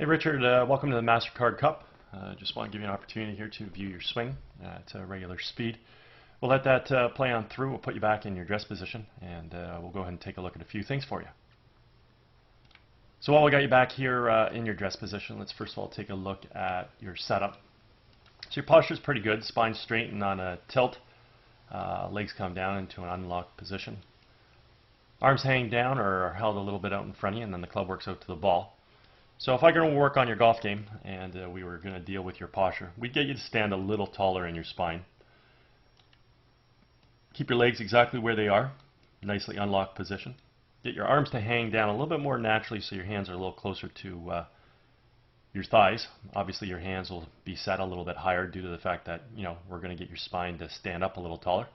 Hey Richard, welcome to the MasterCard Cup. Just want to give you an opportunity here to view your swing at regular speed. We'll let that play on through. We'll put you back in your dress position, and we'll go ahead and take a look at a few things for you. So while we got you back here in your dress position, let's first of all take a look at your setup. So your posture is pretty good. Spine straightened on a tilt. Legs come down into an unlocked position. Arms hang down or are held a little bit out in front of you, and then the club works out to the ball. So if I going to work on your golf game and we were going to deal with your posture, we'd get you to stand a little taller in your spine. Keep your legs exactly where they are, nicely unlocked position. Get your arms to hang down a little bit more naturally so your hands are a little closer to your thighs. Obviously your hands will be set a little bit higher due to the fact that, we're going to get your spine to stand up a little taller.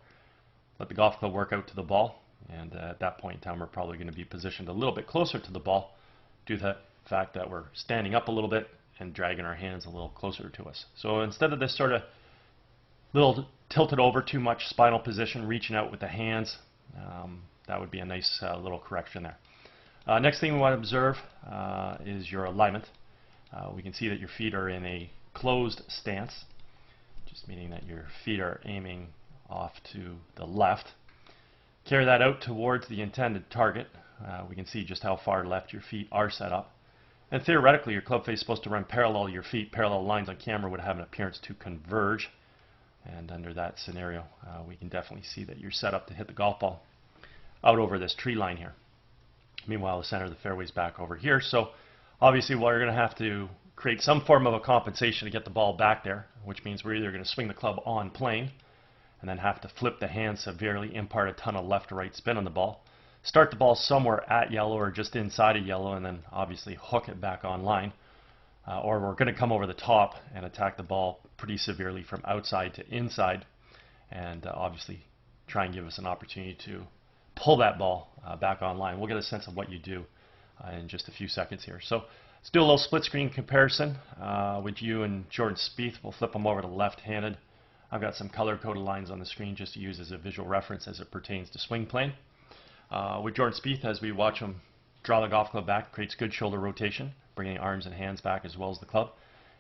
Let the golf club work out to the ball, and at that point in time we're probably going to be positioned a little bit closer to the ball due to the fact that we're standing up a little bit and dragging our hands a little closer to us. So instead of this sort of little tilted over too much spinal position, reaching out with the hands, that would be a nice little correction there. Next thing we want to observe is your alignment. We can see that your feet are in a closed stance, just meaning that your feet are aiming off to the left. Carry that out towards the intended target. We can see just how far left your feet are set up. And theoretically, your club face is supposed to run parallel to your feet. Parallel lines on camera would have an appearance to converge. And under that scenario, we can definitely see that you're set up to hit the golf ball out over this tree line here. Meanwhile, the center of the fairway is back over here. So obviously, we're going to have to create some form of a compensation to get the ball back there, which means we're either going to swing the club on plane and then have to flip the hand severely, impart a ton of left to right spin on the ball. Start the ball somewhere at yellow or just inside of yellow, and then obviously hook it back on line. Or we're going to come over the top and attack the ball pretty severely from outside to inside, and obviously try and give us an opportunity to pull that ball back on line. We'll get a sense of what you do in just a few seconds here. So let's do a little split screen comparison with you and Jordan Spieth. We'll flip them over to left-handed. I've got some color-coded lines on the screen just to use as a visual reference as it pertains to swing plane. With Jordan Spieth, as we watch him draw the golf club back, creates good shoulder rotation, bringing arms and hands back as well as the club.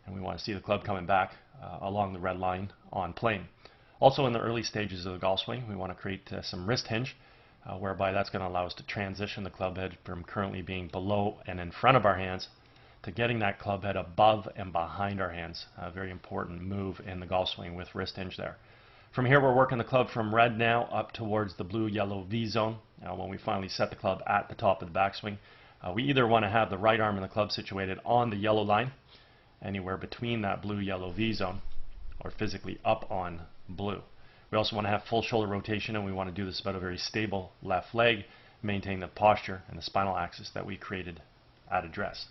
And we want to see the club coming back along the red line on plane. Also in the early stages of the golf swing, we want to create some wrist hinge, whereby that's going to allow us to transition the club head from currently being below and in front of our hands to getting that club head above and behind our hands. A very important move in the golf swing with wrist hinge there. From here, we're working the club from red now up towards the blue-yellow V zone. When we finally set the club at the top of the backswing, we either want to have the right arm in the club situated on the yellow line, anywhere between that blue-yellow V zone, or physically up on blue. We also want to have full shoulder rotation, and we want to do this about a very stable left leg, maintain the posture and the spinal axis that we created at address.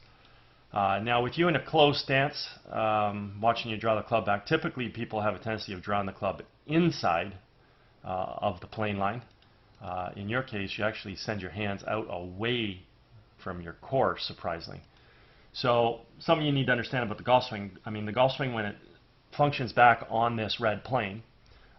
Now with you in a closed stance, watching you draw the club back, typically people have a tendency of drawing the club inside of the plane line. In your case, you actually send your hands out away from your core, surprisingly. So something you need to understand about the golf swing, the golf swing, when it functions back on this red plane,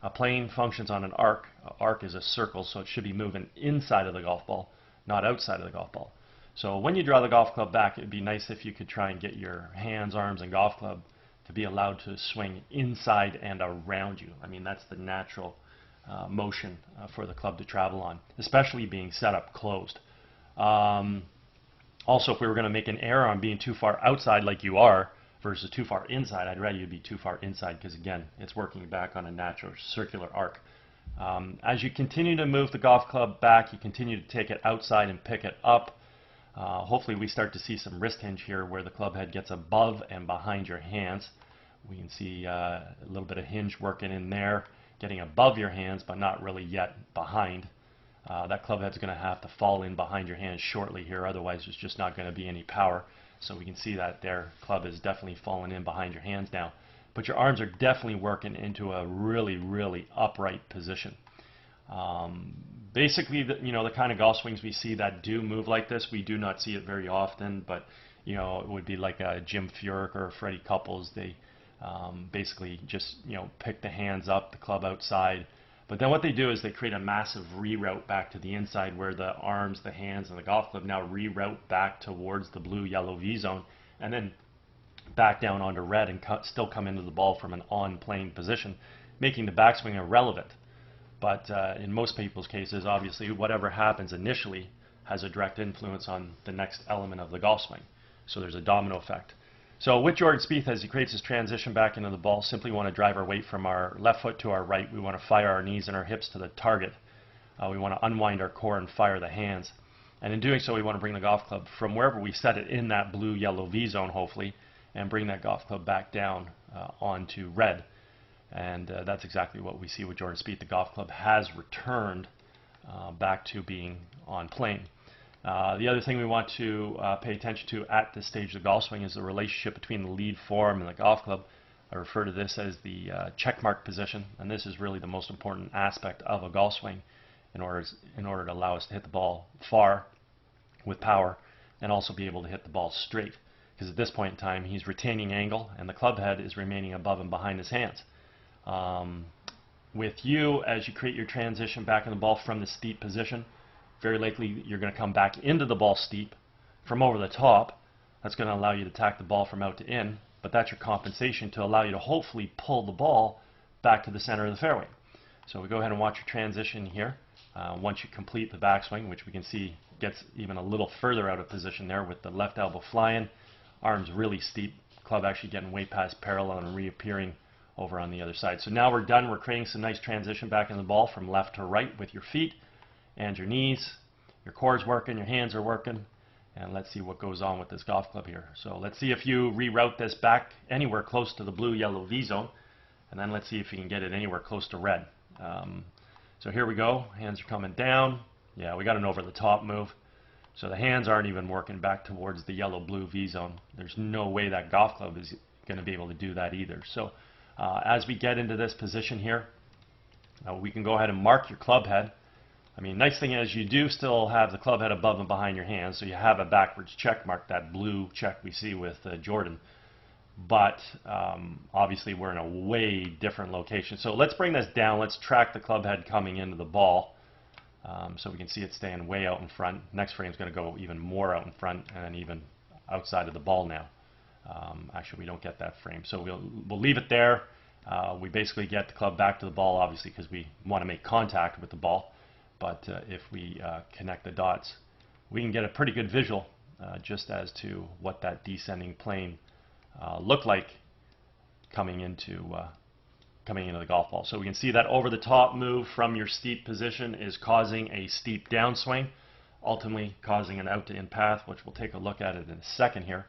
a plane functions on an arc. An arc is a circle, so it should be moving inside of the golf ball, not outside of the golf ball. So when you draw the golf club back, it would be nice if you could try and get your hands, arms, and golf club to be allowed to swing inside and around you. That's the natural motion for the club to travel on, especially being set up closed. Also, if we were going to make an error on being too far outside like you are versus too far inside, I'd rather you be too far inside because, again, it's working back on a natural circular arc. As you continue to move the golf club back, you continue to take it outside and pick it up. Hopefully we start to see some wrist hinge here where the club head gets above and behind your hands. We can see a little bit of hinge working in there, getting above your hands but not really yet behind. That club head's going to have to fall in behind your hands shortly here, otherwise there's just not going to be any power. So we can see that their club is definitely falling in behind your hands now. But your arms are definitely working into a really, really upright position. Basically, the kind of golf swings we see that do move like this, we do not see it very often, but it would be like a Jim Furyk or Freddie Couples. They basically just pick the hands up, the club outside, but then what they do is they create a massive reroute back to the inside where the arms, the hands, and the golf club now reroute back towards the blue-yellow V zone, and then back down onto red and still come into the ball from an on-plane position, making the backswing irrelevant. But in most people's cases, obviously, whatever happens initially has a direct influence on the next element of the golf swing. So there's a domino effect. So with Jordan Spieth, as he creates his transition back into the ball, simply want to drive our weight from our left foot to our right. We want to fire our knees and our hips to the target. We want to unwind our core and fire the hands. And in doing so, we want to bring the golf club from wherever we set it in that blue-yellow V zone, hopefully, and bring that golf club back down onto red. And that's exactly what we see with Jordan Spieth. The golf club has returned back to being on plane. The other thing we want to pay attention to at this stage of the golf swing is the relationship between the lead form and the golf club. I refer to this as the check mark position, and this is really the most important aspect of a golf swing in order to allow us to hit the ball far with power and also be able to hit the ball straight. Because at this point in time, he's retaining angle and the club head is remaining above and behind his hands. With you, as you create your transition back in the ball from the steep position, very likely you're going to come back into the ball steep from over the top. That's going to allow you to attack the ball from out to in, but that's your compensation to allow you to hopefully pull the ball back to the center of the fairway. So we go ahead and watch your transition here. Once you complete the backswing, which we can see gets even a little further out of position there with the left elbow flying, arms really steep, club actually getting way past parallel and reappearing over on the other side. So now we're done. We're creating some nice transition back in the ball from left to right with your feet and your knees. Your core's working, your hands are working, and let's see what goes on with this golf club here. So let's see if you reroute this back anywhere close to the blue-yellow V zone, and then let's see if you can get it anywhere close to red. So here we go. Hands are coming down. Yeah, we got an over-the-top move. So the hands aren't even working back towards the yellow-blue V zone. There's no way that golf club is going to be able to do that either. So as we get into this position here, we can go ahead and mark your club head. I mean, nice thing is you do still have the club head above and behind your hands, so you have a backwards check mark, that blue check we see with Jordan. But obviously we're in a way different location. So let's bring this down. Let's track the club head coming into the ball so we can see it staying way out in front. Next frame is going to go even more out in front and even outside of the ball now. Actually, we don't get that frame, so we'll leave it there. We basically get the club back to the ball, obviously, because we want to make contact with the ball. But if we connect the dots, we can get a pretty good visual just as to what that descending plane looked like coming into the golf ball. So we can see that over the top move from your steep position is causing a steep downswing, ultimately causing an out to in path, which we'll take a look at it in a second here.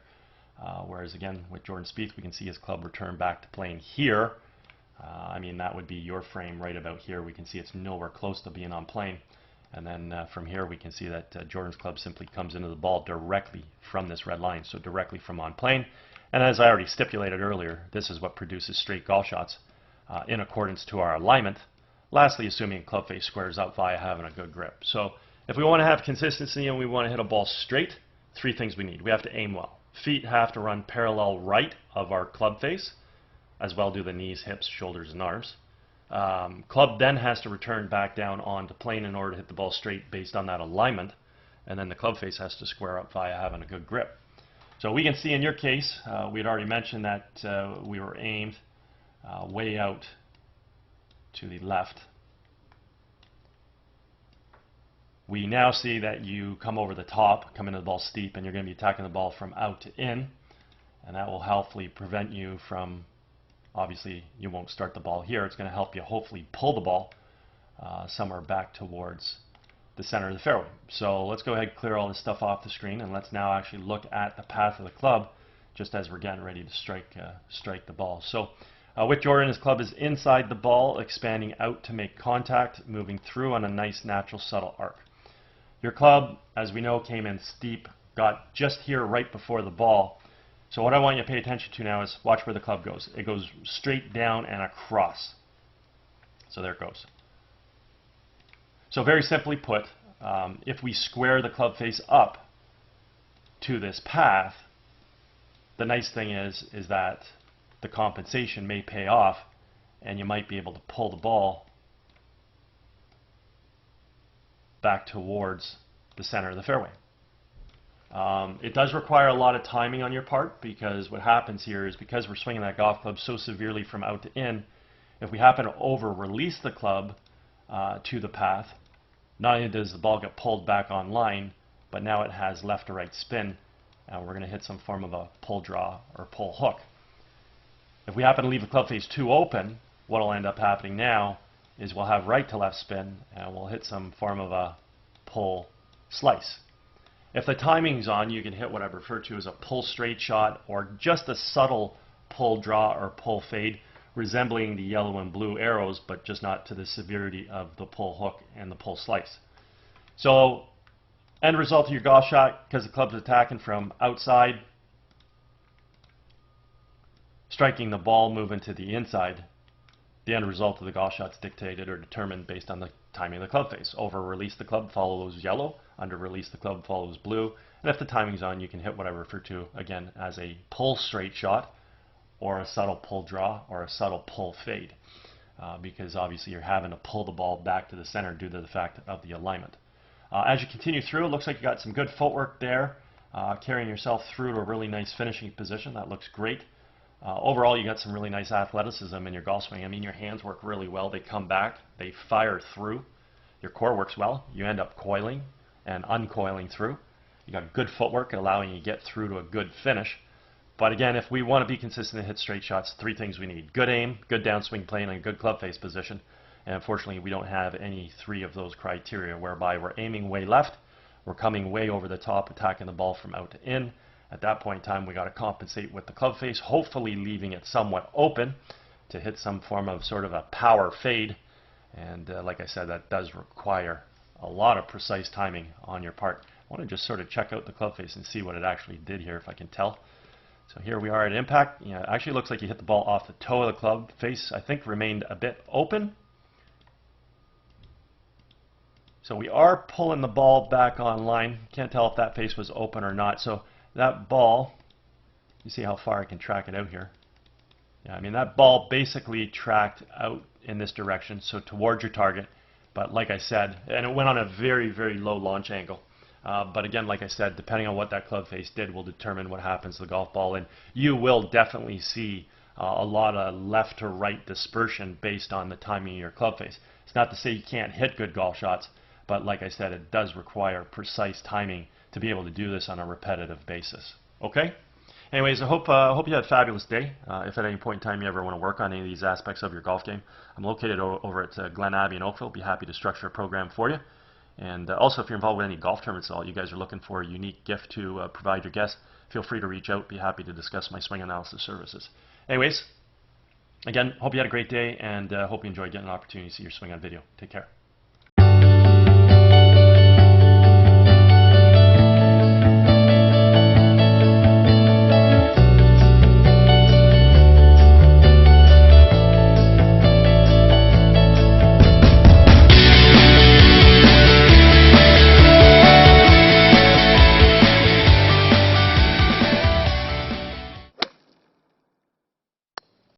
Whereas again, with Jordan Spieth, we can see his club return back to plane here. I mean, that would be your frame right about here. We can see it's nowhere close to being on plane. And then from here, we can see that Jordan's club simply comes into the ball directly from this red line, so directly from on plane. And as I already stipulated earlier, this is what produces straight golf shots in accordance to our alignment. Lastly, assuming club face squares up via having a good grip. So if we want to have consistency and we want to hit a ball straight, three things we need. We have to aim well. Feet have to run parallel right of our club face, as well do the knees, hips, shoulders, and arms. Club then has to return back down onto plane in order to hit the ball straight based on that alignment, and then the club face has to square up via having a good grip. So we can see in your case, we had already mentioned that we were aimed way out to the left. We now see that you come over the top, come into the ball steep, and you're going to be attacking the ball from out to in, and that will hopefully prevent you from, obviously you won't start the ball here, it's going to help you hopefully pull the ball somewhere back towards the center of the fairway. So let's go ahead and clear all this stuff off the screen, and let's now actually look at the path of the club just as we're getting ready to strike the ball. So with Jordan, his club is inside the ball, expanding out to make contact, moving through on a nice natural subtle arc. Your club, as we know, came in steep, got just here right before the ball. So what I want you to pay attention to now is watch where the club goes. It goes straight down and across. So there it goes. So very simply put, if we square the club face up to this path, the nice thing is that the compensation may pay off and you might be able to pull the ball back towards the center of the fairway. It does require a lot of timing on your part, because what happens here is, because we're swinging that golf club so severely from out to in, if we happen to over-release the club to the path, not only does the ball get pulled back online, but now it has left to right spin, and we're going to hit some form of a pull draw or pull hook. If we happen to leave the club face too open, what will end up happening now is we'll have right to left spin, and we'll hit some form of a pull slice. If the timing's on, you can hit what I refer to as a pull straight shot, or just a subtle pull draw or pull fade, resembling the yellow and blue arrows, but just not to the severity of the pull hook and the pull slice. So, end result of your golf shot, because the club's attacking from outside, striking the ball moving to the inside, the end result of the golf shot's dictated or determined based on the timing of the club face. Over release the club follows yellow, under release the club follows blue, and if the timing's on, you can hit what I refer to again as a pull straight shot, or a subtle pull draw, or a subtle pull fade, because obviously you're having to pull the ball back to the center due to the fact of the alignment. As you continue through, it looks like you got some good footwork there, carrying yourself through to a really nice finishing position. That looks great. Overall, you got some really nice athleticism in your golf swing. I mean, your hands work really well. They come back, they fire through. Your core works well. You end up coiling and uncoiling through. You got good footwork, allowing you to get through to a good finish. But again, if we want to be consistent and hit straight shots, three things we need: good aim, good downswing plane, and good club face position. And unfortunately, we don't have any three of those criteria, whereby we're aiming way left, we're coming way over the top, attacking the ball from out to in. At that point in time, we got to compensate with the club face, hopefully leaving it somewhat open to hit some form of sort of a power fade. And like I said, that does require a lot of precise timing on your part. I want to just sort of check out the club face and see what it actually did here, if I can tell. So here we are at impact. It actually looks like you hit the ball off the toe of the club. Face, I think, remained a bit open. So we are pulling the ball back online. Can't tell if that face was open or not. So that ball, you see how far I can track it out here. Yeah, I mean, that ball basically tracked out in this direction, so towards your target. But like I said, and it went on a very, very low launch angle. But again, like I said, depending on what that club face did will determine what happens to the golf ball. And you will definitely see a lot of left to right dispersion based on the timing of your club face. It's not to say you can't hit good golf shots, but like I said, it does require precise timing to be able to do this on a repetitive basis. Okay? Anyways, I hope you had a fabulous day. If at any point in time you ever want to work on any of these aspects of your golf game, I'm located over at Glen Abbey in Oakville. Be happy to structure a program for you. And also, if you're involved with any golf tournaments at all, you guys are looking for a unique gift to provide your guests, feel free to reach out. Be happy to discuss my swing analysis services. Anyways, again, hope you had a great day, and hope you enjoyed getting an opportunity to see your swing on video. Take care.